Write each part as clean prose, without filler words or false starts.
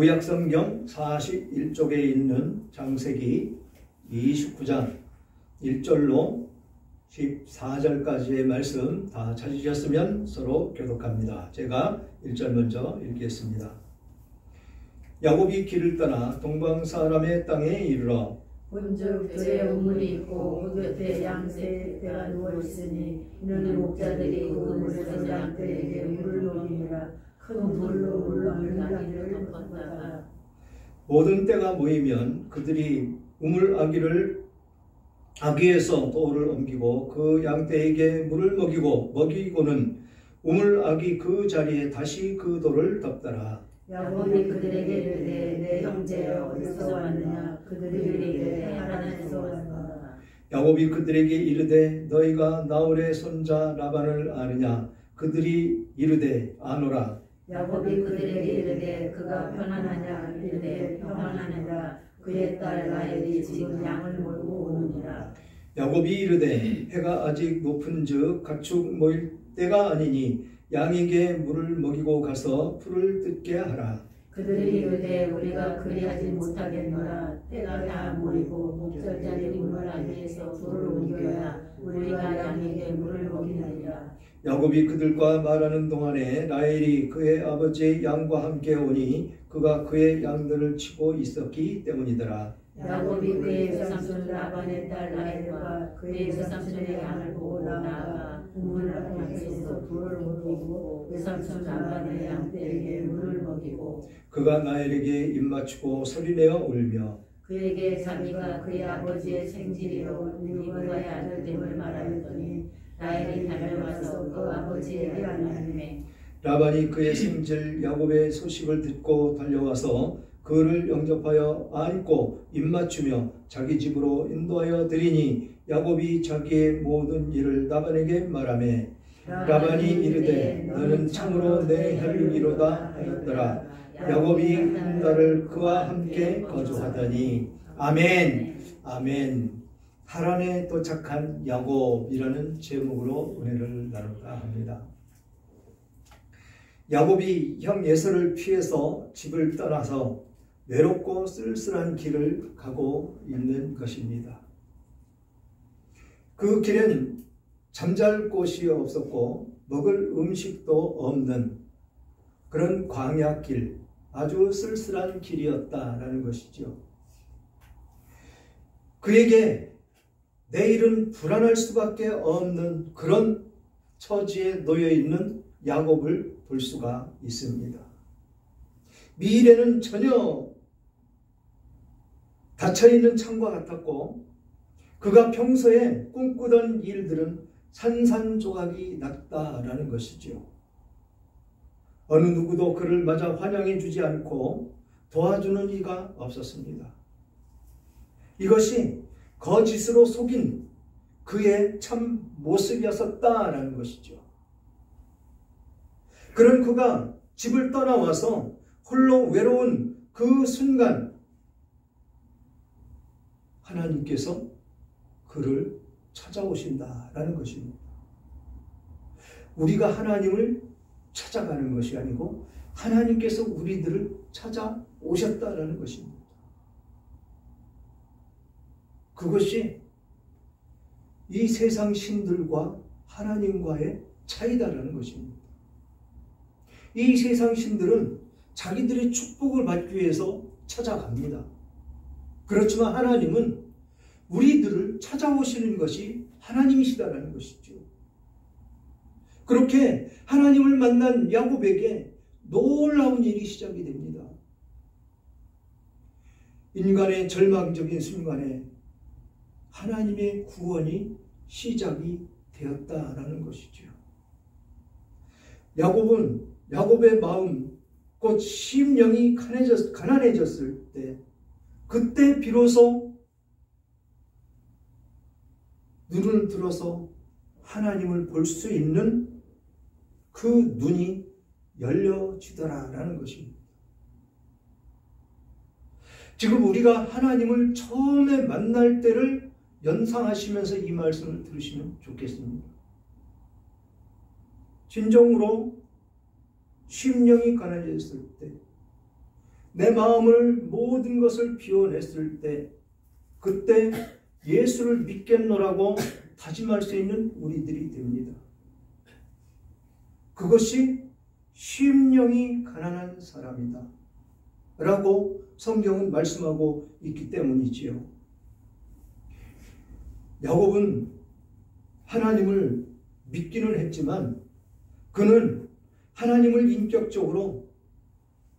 구약성경 41쪽에 있는 창세기 29장 1절로 14절까지의 말씀 다 찾으셨으면 서로 교독합니다. 제가 1절 먼저 읽겠습니다. 야곱이 길을 떠나 동방사람의 땅에 이르러 본즉 들에 우물이 있고 그 곁에 양새가 누워있으니 이는 목자들이 그 우물에서 양떼에게 물을 먹이니라. 큰 돌로 물아기를 덮었다가 모든 때가 모이면 그들이 우물 아기에서 돌을 옮기고 그 양떼에게 물을 먹이고는 우물 아기 그 자리에 다시 그 돌을 덮더라. 야곱이 그들에게 이르되 내 형제여 어디서 왔느냐. 그들이 이르되 하란에서 왔노라. 야곱이 그들에게 이르되 너희가 나홀의 손자 라반을 아느냐. 그들이 이르되 아노라. 야곱이 그들에게 이르되 그가 편안하냐. 이르되 평안하니라. 그의 딸 라헬이 지금 양을 몰고 오느니라. 야곱이 이르되 해가 아직 높은즉 가축 모일 때가 아니니 양에게 물을 먹이고 가서 풀을 뜯게 하라. 그들이 이르되 우리가 그리하지 못하겠노라. 때가 다 모이고 목절자리 우물 아래에서 불을 옮겨야 우리가 양에게 물을 먹이느니라. 야곱이 그들과 말하는 동안에 라헬이 그의 아버지의 양과 함께 오니 그가 그의 양들을 치고 있었기 때문이더라. 야곱이 그의 외삼촌 라반의 딸 라헬과 그의 외삼촌의 양을 보고 나아가 우물 앞에서 불을 옮기고 외삼촌 라반의 양떼에게 물을 먹이고 그가 라헬에게 입맞추고 소리내어 울며 그에게 자기가 그의 아버지의 생질이로 리브가의 아들됨을 말하였더니 라헬이 달려가서 그 아버지에게 안하매 라반이 그의 생질 야곱의 소식을 듣고 달려와서 그를 영접하여 안고 입맞추며 자기 집으로 인도하여 드리니 야곱이 자기의 모든 일을 라반에게 말하매 라반이 이르되 너는 참으로 내 혈육이로다 하였더라. 야곱이 한 달을 그와 함께 거주하더니 아멘. 아멘. 하란에 도착한 야곱이라는 제목으로 은혜를 나눌까 합니다. 야곱이 형 에서를 피해서 집을 떠나서 외롭고 쓸쓸한 길을 가고 있는 것입니다. 그 길엔 잠잘 곳이 없었고 먹을 음식도 없는 그런 광야길, 아주 쓸쓸한 길이었다라는 것이죠. 그에게 내일은 불안할 수밖에 없는 그런 처지에 놓여 있는 야곱을 볼 수가 있습니다. 미래는 전혀 닫혀있는 창과 같았고 그가 평소에 꿈꾸던 일들은 산산조각이 났다라는 것이죠. 어느 누구도 그를 맞아 환영해 주지 않고 도와주는 이가 없었습니다. 이것이 거짓으로 속인 그의 참 모습이었었다라는 것이죠. 그런 그가 집을 떠나와서 홀로 외로운 그 순간 하나님께서 그를 찾아오신다라는 것입니다. 우리가 하나님을 찾아가는 것이 아니고 하나님께서 우리들을 찾아오셨다라는 것입니다. 그것이 이 세상 신들과 하나님과의 차이다라는 것입니다. 이 세상 신들은 자기들의 축복을 받기 위해서 찾아갑니다. 그렇지만 하나님은 우리들을 찾아오시는 것이 하나님이시다라는 것이죠. 그렇게 하나님을 만난 야곱에게 놀라운 일이 시작이 됩니다. 인간의 절망적인 순간에 하나님의 구원이 시작이 되었다라는 것이죠. 야곱의 마음, 곧 심령이 가난해졌을 때, 그때 비로소 눈을 들어서 하나님을 볼 수 있는 그 눈이 열려지더라라는 것입니다. 지금 우리가 하나님을 처음에 만날 때를 연상하시면서 이 말씀을 들으시면 좋겠습니다. 진정으로 심령이 가난해졌을 때 내 마음을 모든 것을 비워냈을 때 그때 예수를 믿겠노라고 다짐할 수 있는 우리들이 됩니다. 그것이 심령이 가난한 사람이다 라고 성경은 말씀하고 있기 때문이지요. 야곱은 하나님을 믿기는 했지만 그는 하나님을 인격적으로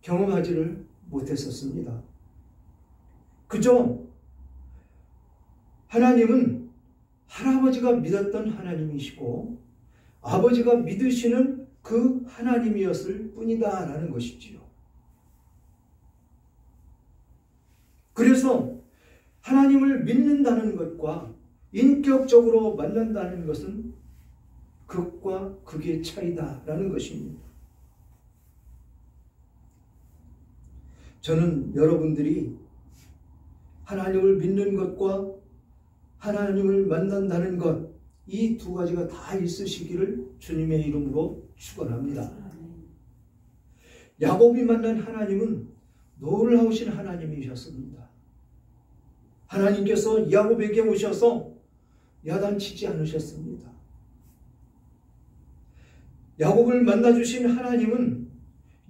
경험하지를 못했었습니다. 그저 하나님은 할아버지가 믿었던 하나님이시고 아버지가 믿으시는 그 하나님이었을 뿐이다 라는 것이지요. 그래서 하나님을 믿는다는 것과 인격적으로 만난다는 것은 극과 극의 차이다 라는 것입니다. 저는 여러분들이 하나님을 믿는 것과 하나님을 만난다는 것, 이 두 가지가 다 있으시기를 주님의 이름으로 축원합니다. 야곱이 만난 하나님은 놀라우신 하나님이셨습니다. 하나님께서 야곱에게 오셔서 야단치지 않으셨습니다. 야곱을 만나주신 하나님은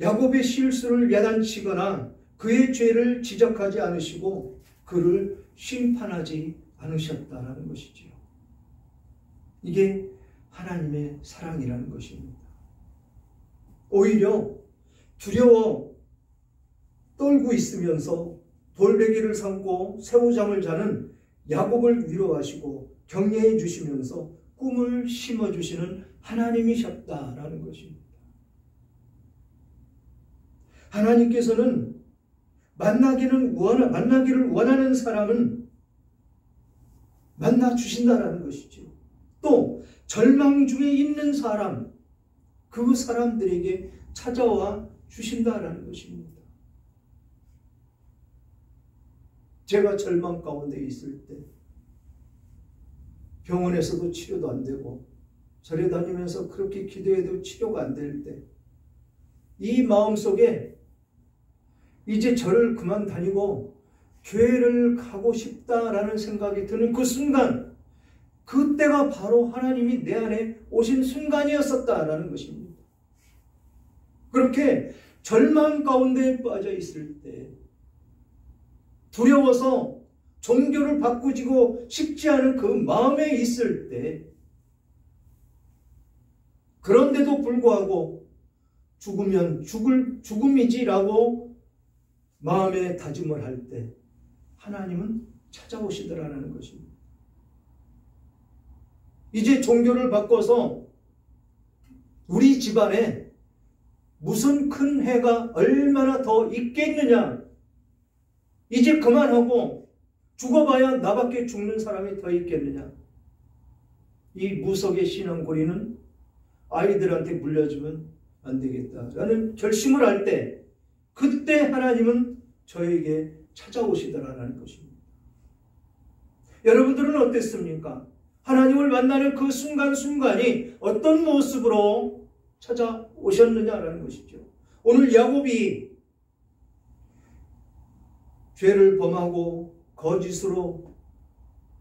야곱의 실수를 야단치거나 그의 죄를 지적하지 않으시고 그를 심판하지 않으셨다라는 것이지요. 이게 하나님의 사랑이라는 것입니다. 오히려 두려워 떨고 있으면서 돌베개를 삼고 새우잠을 자는 야곱을 위로하시고 격려해 주시면서 꿈을 심어주시는 하나님이셨다라는 것입니다. 하나님께서는 만나기를 원하는 사람은 만나주신다라는 것이죠. 또 절망 중에 있는 사람, 그 사람들에게 찾아와 주신다라는 것입니다. 제가 절망 가운데 있을 때 병원에서도 치료도 안 되고 절에 다니면서 그렇게 기도해도 치료가 안 될 때 이 마음속에 이제 절을 그만 다니고 교회를 가고 싶다라는 생각이 드는 그 순간, 그때가 바로 하나님이 내 안에 오신 순간이었었다라는 것입니다. 그렇게 절망 가운데 빠져 있을 때, 두려워서 종교를 바꾸지고 싶지 않은 그 마음에 있을 때, 그런데도 불구하고 죽으면 죽음이지라고 마음에 다짐을 할 때 하나님은 찾아오시더라는 것입니다. 이제 종교를 바꿔서 우리 집안에 무슨 큰 해가 얼마나 더 있겠느냐, 이제 그만하고 죽어봐야 나밖에 죽는 사람이 더 있겠느냐, 이 무속의 신앙고리는 아이들한테 물려주면 안 되겠다라는 결심을 할 때, 그때 하나님은 저에게 찾아오시더라는 것입니다. 여러분들은 어땠습니까? 하나님을 만나는 그 순간순간이 어떤 모습으로 찾아오셨느냐라는 것이죠. 오늘 야곱이 죄를 범하고 거짓으로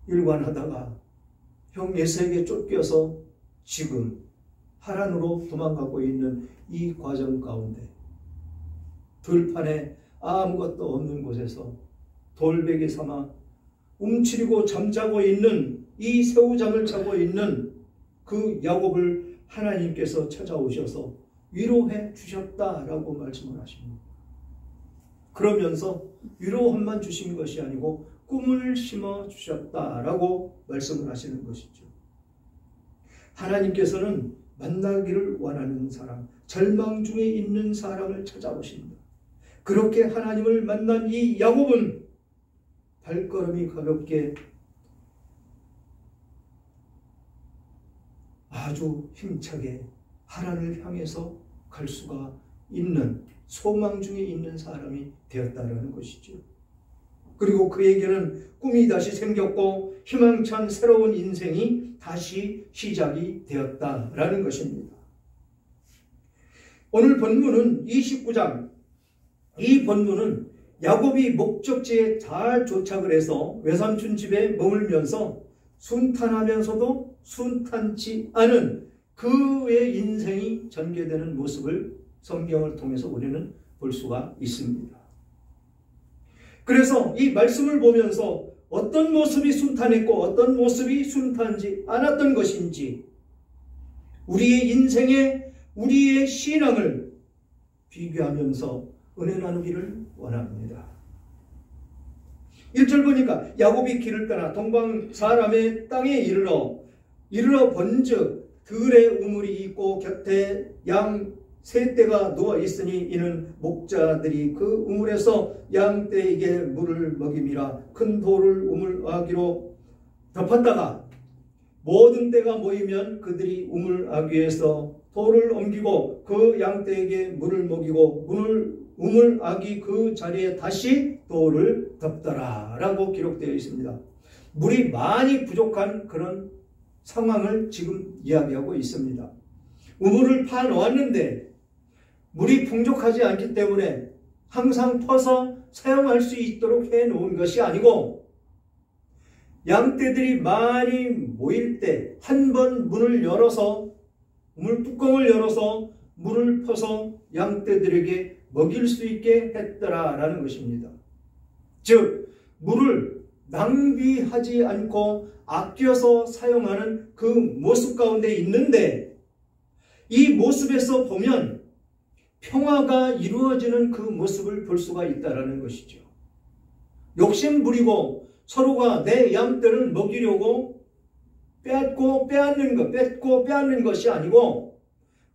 일관하다가 형 에사에게 쫓겨서 지금 하란으로 도망가고 있는 이 과정 가운데 들판에 아무것도 없는 곳에서 돌베개 삼아 움츠리고 잠자고 있는, 이 새우잠을 자고 있는 그 야곱을 하나님께서 찾아오셔서 위로해 주셨다라고 말씀을 하십니다. 그러면서 위로함만 주신 것이 아니고 꿈을 심어 주셨다라고 말씀을 하시는 것이죠. 하나님께서는 만나기를 원하는 사람, 절망 중에 있는 사람을 찾아오신다. 그렇게 하나님을 만난 이 야곱은 발걸음이 가볍게 아주 힘차게 하란을 향해서 갈 수가 있는, 소망 중에 있는 사람이 되었다는 것이죠. 그리고 그에게는 꿈이 다시 생겼고 희망찬 새로운 인생이 다시 시작이 되었다라는 것입니다. 오늘 본문은 29장 이 본문은 야곱이 목적지에 잘 도착을 해서 외삼촌 집에 머물면서 순탄하면서도 순탄치 않은 그의 인생이 전개되는 모습을 성경을 통해서 우리는 볼 수가 있습니다. 그래서 이 말씀을 보면서 어떤 모습이 순탄했고 어떤 모습이 순탄하지 않았던 것인지 우리의 인생에 우리의 신앙을 비교하면서 은혜 나누기를 원합니다. 1절 보니까 야곱이 길을 떠나 동방 사람의 땅에 이르러 본즉 들에 우물이 있고 곁에 양 세 떼가 누워 있으니 이는 목자들이 그 우물에서 양 떼에게 물을 먹임이라. 큰 돌을 우물 아귀로 덮었다가 모든 떼가 모이면 그들이 우물 아귀에서 돌을 옮기고 그 양 떼에게 물을 먹이고 우물 아귀 그 자리에 다시 돌을 덮더라 라고 기록되어 있습니다. 물이 많이 부족한 그런 상황을 지금 이야기하고 있습니다. 우물을 파 놓았는데 물이 풍족하지 않기 때문에 항상 퍼서 사용할 수 있도록 해 놓은 것이 아니고 양떼들이 많이 모일 때 한 번 문을 열어서 우물 뚜껑을 열어서 물을 퍼서 양떼들에게 먹일 수 있게 했더라라는 것입니다. 즉 물을 낭비하지 않고 아껴서 사용하는 그 모습 가운데 있는데 이 모습에서 보면 평화가 이루어지는 그 모습을 볼 수가 있다는 것이죠. 욕심 부리고 서로가 내 양떼를 먹이려고 뺏고 빼앗는 것이 아니고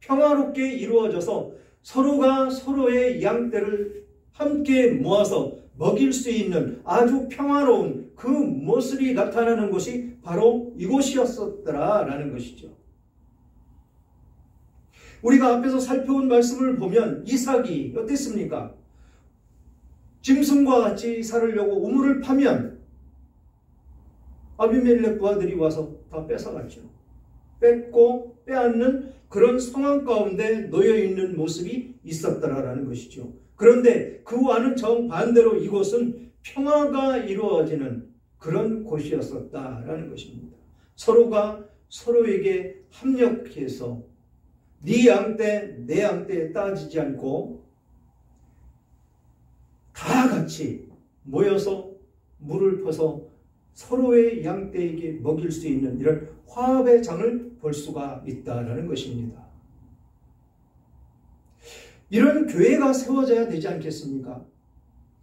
평화롭게 이루어져서 서로가 서로의 양떼를 함께 모아서 먹일 수 있는 아주 평화로운 그 모습이 나타나는 곳이 바로 이곳이었었더라라는 것이죠. 우리가 앞에서 살펴본 말씀을 보면 이삭이 어땠습니까? 짐승과 같이 살으려고 우물을 파면 아비멜렉 부하들이 와서 다 뺏어갔죠. 뺏고 빼앗는 그런 상황 가운데 놓여있는 모습이 있었더라라는 것이죠. 그런데 그와는 정반대로 이곳은 평화가 이루어지는 그런 곳이었었다라는 것입니다. 서로가 서로에게 합력해서 네 양떼 내 양떼 따지지 않고 다 같이 모여서 물을 퍼서 서로의 양떼에게 먹일 수 있는 이런 화합의 장을 볼 수가 있다는 것입니다. 이런 교회가 세워져야 되지 않겠습니까?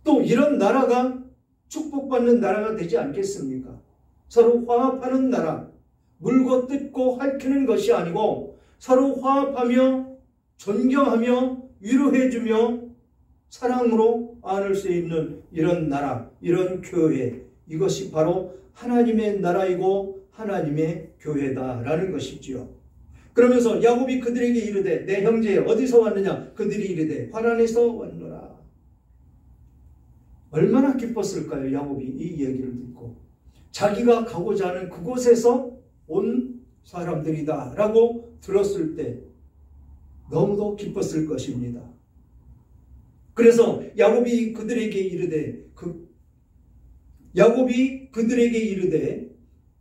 또 이런 나라가 축복받는 나라가 되지 않겠습니까? 서로 화합하는 나라, 물고 뜯고 핥히는 것이 아니고 서로 화합하며 존경하며 위로해주며 사랑으로 안을 수 있는 이런 나라, 이런 교회, 이것이 바로 하나님의 나라이고 하나님의 교회다라는 것이지요. 그러면서 야곱이 그들에게 이르되 내 형제 어디서 왔느냐? 그들이 이르되 화란에서 왔노라. 얼마나 기뻤을까요? 야곱이 이 얘기를 듣고 자기가 가고자 하는 그곳에서 온 사람들이다 라고 들었을 때 너무도 기뻤을 것입니다. 그래서 야곱이 그들에게 이르되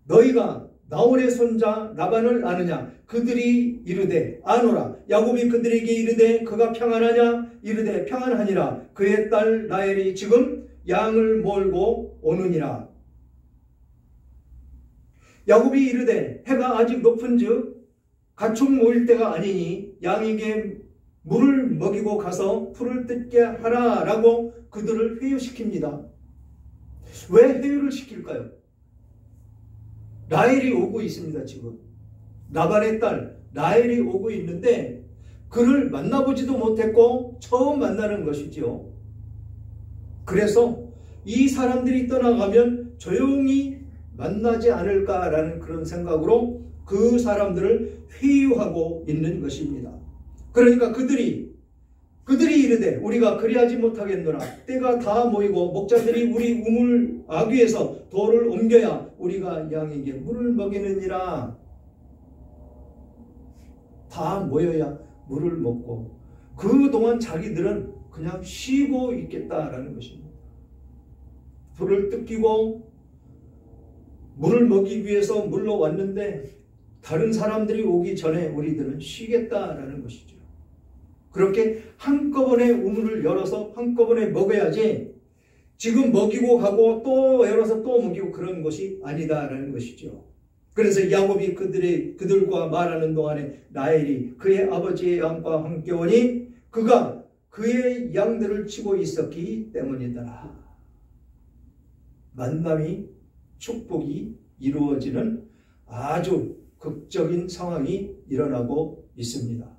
너희가 나홀의 손자 라반을 아느냐? 그들이 이르되 아노라. 야곱이 그들에게 이르되 그가 평안하냐? 이르되 평안하니라. 그의 딸 라헬이 지금 양을 몰고 오느니라. 야곱이 이르되 해가 아직 높은즉 가축 모일 때가 아니니 양에게 물을 먹이고 가서 풀을 뜯게 하라라고 그들을 회유시킵니다. 왜 회유를 시킬까요? 라헬이 오고 있습니다. 지금 라반의 딸 라헬이 오고 있는데 그를 만나보지도 못했고 처음 만나는 것이죠. 그래서 이 사람들이 떠나가면 조용히 만나지 않을까라는 그런 생각으로 그 사람들을 회유하고 있는 것입니다. 그러니까 그들이 이르되 우리가 그리하지 못하겠노라. 때가 다 모이고 목자들이 우리 우물 아귀에서 돌을 옮겨야 우리가 양에게 물을 먹이느니라. 다 모여야 물을 먹고 그동안 자기들은 그냥 쉬고 있겠다라는 것입니다. 불을 뜯기고 물을 먹이기 위해서 물러왔는데 다른 사람들이 오기 전에 우리들은 쉬겠다라는 것이죠. 그렇게 한꺼번에 우물을 열어서 한꺼번에 먹어야지 지금 먹이고 가고 또 열어서 또 먹이고 그런 것이 아니다라는 것이죠. 그래서 야곱이 그들과 말하는 동안에 라헬이 그의 아버지의 양과 함께 오니 그가 그의 양들을 치고 있었기 때문이더라. 만남이 축복이 이루어지는 아주 극적인 상황이 일어나고 있습니다.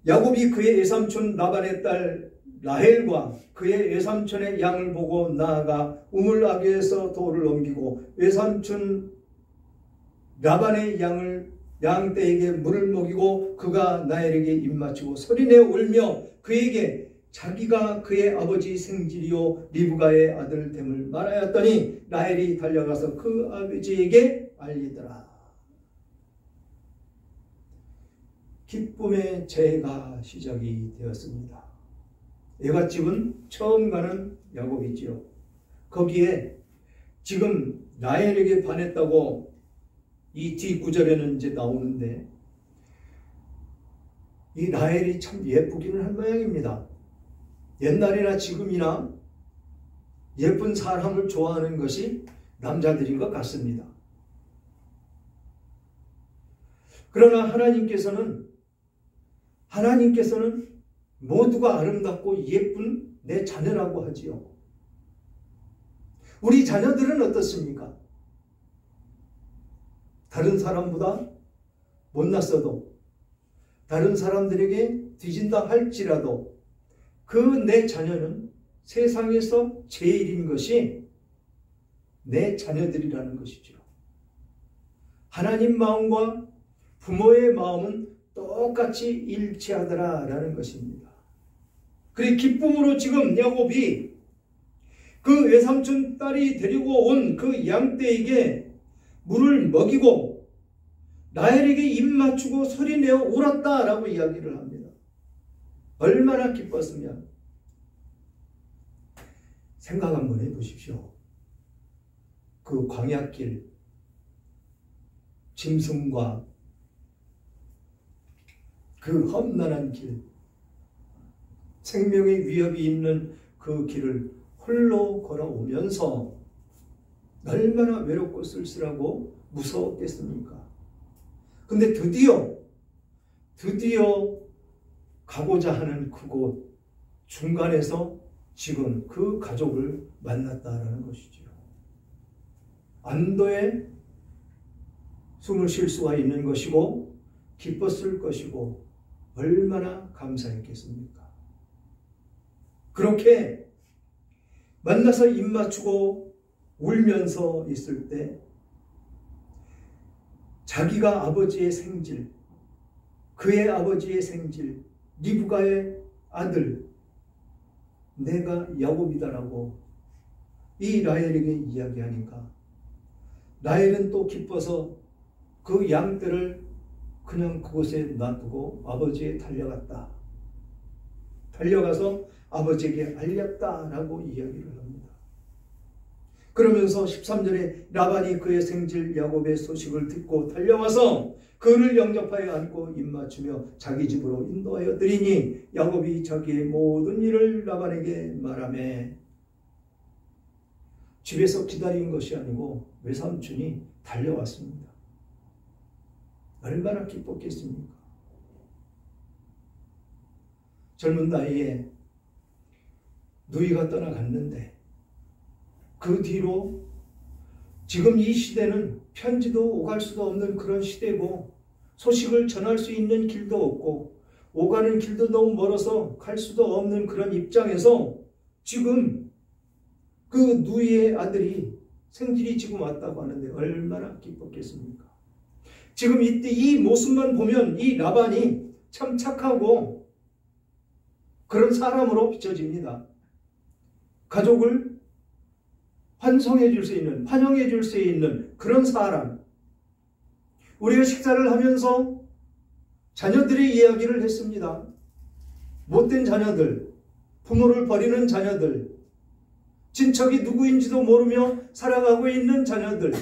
야곱이 그의 외삼촌 라반의 딸 라헬과 그의 외삼촌의 양을 보고 나아가 우물아귀에서 돌을 옮기고 외삼촌 라반의 양떼에게 물을 먹이고 그가 라헬에게 입맞추고 소리내어 울며 그에게 자기가 그의 아버지 생질이요 리브가의 아들 됨을 말하였더니 라헬이 달려가서 그 아버지에게 알리더라. 기쁨의 재해가 시작이 되었습니다. 애갓집은 처음 가는 야곱이지요. 거기에 지금 라헬에게 반했다고 이 뒷구절에는 이제 나오는데 이 라헬이 참 예쁘기는 한 모양입니다. 옛날이나 지금이나 예쁜 사람을 좋아하는 것이 남자들인 것 같습니다. 그러나 하나님께서는 모두가 아름답고 예쁜 내 자녀라고 하지요. 우리 자녀들은 어떻습니까? 다른 사람보다 못났어도 다른 사람들에게 뒤진다 할지라도 그 내 자녀는 세상에서 제일인 것이 내 자녀들이라는 것이죠. 하나님 마음과 부모의 마음은 똑같이 일치하더라라는 것입니다. 그리고 기쁨으로 지금 야곱이 그 외삼촌 딸이 데리고 온 그 양떼에게 물을 먹이고 라헬에게 입 맞추고 소리내어 울었다라고 이야기를 합니다. 얼마나 기뻤으면 생각 한번 해보십시오. 그 광야길, 짐승과 그 험난한 길, 생명의 위협이 있는 그 길을 홀로 걸어오면서 얼마나 외롭고 쓸쓸하고 무서웠겠습니까? 근데 드디어 가고자 하는 그곳 중간에서 지금 그 가족을 만났다라는 것이죠. 안도에 숨을 쉴 수가 있는 것이고 기뻤을 것이고 얼마나 감사했겠습니까? 그렇게 만나서 입 맞추고 울면서 있을 때 자기가 아버지의 생질, 그의 아버지의 생질, 리브가의 아들, 내가 야곱이다라고 이 라헬에게 이야기하니까 라헬은 또 기뻐서 그 양떼를 그냥 그곳에 놔두고 아버지에 달려갔다. 달려가서 아버지에게 알렸다라고 이야기를 합니다. 그러면서 13절에 라반이 그의 생질 야곱의 소식을 듣고 달려와서 그를 영접하여 안고 입맞추며 자기 집으로 인도하여 드리니 야곱이 자기의 모든 일을 라반에게 말하매 집에서 기다린 것이 아니고 외삼촌이 달려왔습니다. 얼마나 기뻤겠습니까? 젊은 나이에 누이가 떠나갔는데 그 뒤로 지금 이 시대는 편지도 오갈 수도 없는 그런 시대고 소식을 전할 수 있는 길도 없고 오가는 길도 너무 멀어서 갈 수도 없는 그런 입장에서 지금 그 누이의 아들이 생질이 지금 왔다고 하는데 얼마나 기뻤겠습니까? 지금 이때 이 모습만 보면 이 라반이 참 착하고 그런 사람으로 비춰집니다. 가족을 환송해 줄 수 있는, 환영해 줄 수 있는 그런 사람. 우리가 식사를 하면서 자녀들의 이야기를 했습니다. 못된 자녀들, 부모를 버리는 자녀들, 친척이 누구인지도 모르며 살아가고 있는 자녀들.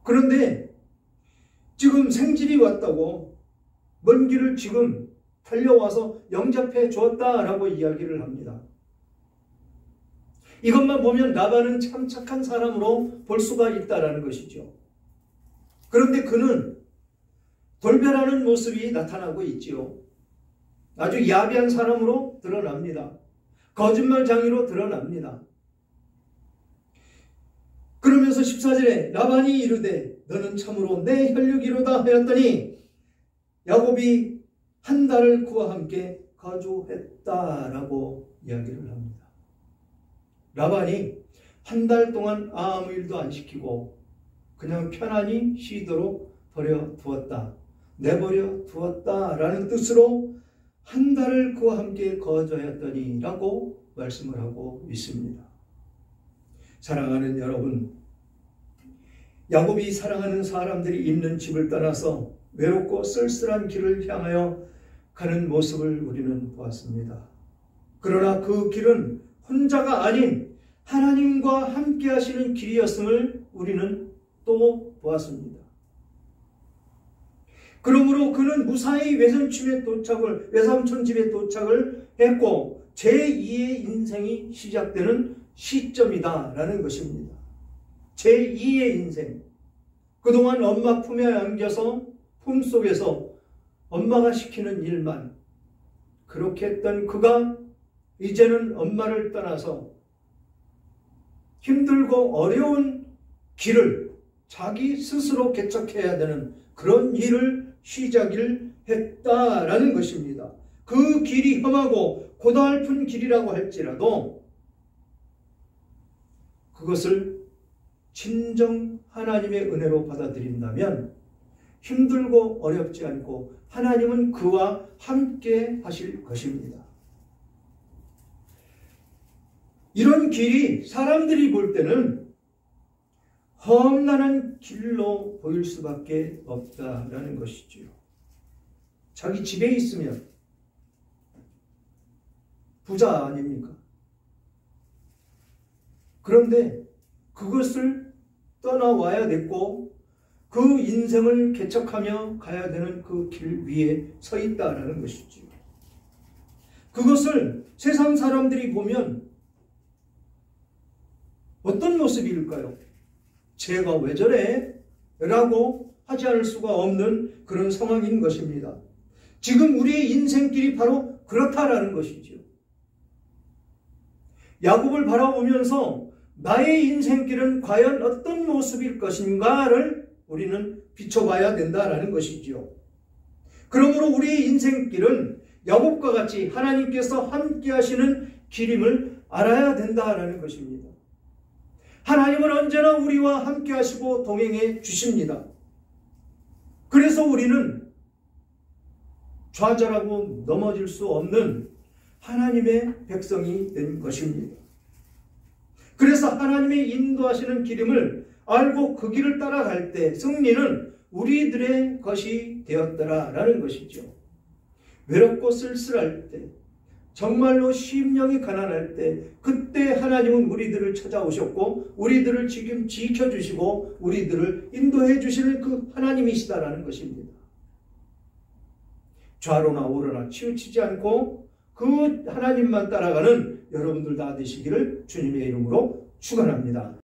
그런데 지금 생질이 왔다고 먼 길을 지금 달려와서 영접해 주었다라고 이야기를 합니다. 이것만 보면 라반은 참 착한 사람으로 볼 수가 있다라는 것이죠. 그런데 그는 돌변하는 모습이 나타나고 있지요. 아주 야비한 사람으로 드러납니다. 거짓말장이로 드러납니다. 그러면서 14절에 라반이 이르되 너는 참으로 내 혈육이로다 하였더니 야곱이 한 달을 그와 함께 거주했다라고 이야기를 합니다. 라반이 한 달 동안 아무 일도 안 시키고 그냥 편안히 쉬도록 내버려 두었다라는 뜻으로 한 달을 그와 함께 거주하였더니 라고 말씀을 하고 있습니다. 사랑하는 여러분, 야곱이 사랑하는 사람들이 있는 집을 떠나서 외롭고 쓸쓸한 길을 향하여 가는 모습을 우리는 보았습니다. 그러나 그 길은 혼자가 아닌 하나님과 함께 하시는 길이었음을 우리는 또 보았습니다. 그러므로 그는 무사히 외삼촌 집에 도착을 했고 제2의 인생이 시작되는 시점이다라는 것입니다. 제2의 인생. 그동안 엄마 품에 안겨서 품속에서 엄마가 시키는 일만 그렇게 했던 그가 이제는 엄마를 떠나서 힘들고 어려운 길을 자기 스스로 개척해야 되는 그런 일을 시작을 했다라는 것입니다. 그 길이 험하고 고달픈 길이라고 할지라도 그것을 진정 하나님의 은혜로 받아들인다면 힘들고 어렵지 않고 하나님은 그와 함께 하실 것입니다. 이런 길이 사람들이 볼 때는 험난한 길로 보일 수밖에 없다라는 것이지요. 자기 집에 있으면 부자 아닙니까? 그런데 그것을 떠나와야 됐고 그 인생을 개척하며 가야 되는 그 길 위에 서 있다라는 것이지요. 그것을 세상 사람들이 보면 어떤 모습일까요? 쟤가 왜 저래? 라고 하지 않을 수가 없는 그런 상황인 것입니다. 지금 우리의 인생길이 바로 그렇다라는 것이죠. 야곱을 바라보면서 나의 인생길은 과연 어떤 모습일 것인가를 우리는 비춰봐야 된다라는 것이죠. 그러므로 우리의 인생길은 야곱과 같이 하나님께서 함께 하시는 길임을 알아야 된다라는 것입니다. 하나님은 언제나 우리와 함께 하시고 동행해 주십니다. 그래서 우리는 좌절하고 넘어질 수 없는 하나님의 백성이 된 것입니다. 그래서 하나님의 인도하시는 길임을 알고 그 길을 따라갈 때 승리는 우리들의 것이 되었더라라는 것이죠. 외롭고 쓸쓸할 때, 정말로 심령이 가난할 때, 그때 하나님은 우리들을 찾아오셨고 우리들을 지금 지켜주시고 우리들을 인도해 주시는 그 하나님이시다라는 것입니다. 좌로나 우로나 치우치지 않고 그 하나님만 따라가는 여러분들 다 되시기를 주님의 이름으로 축원합니다.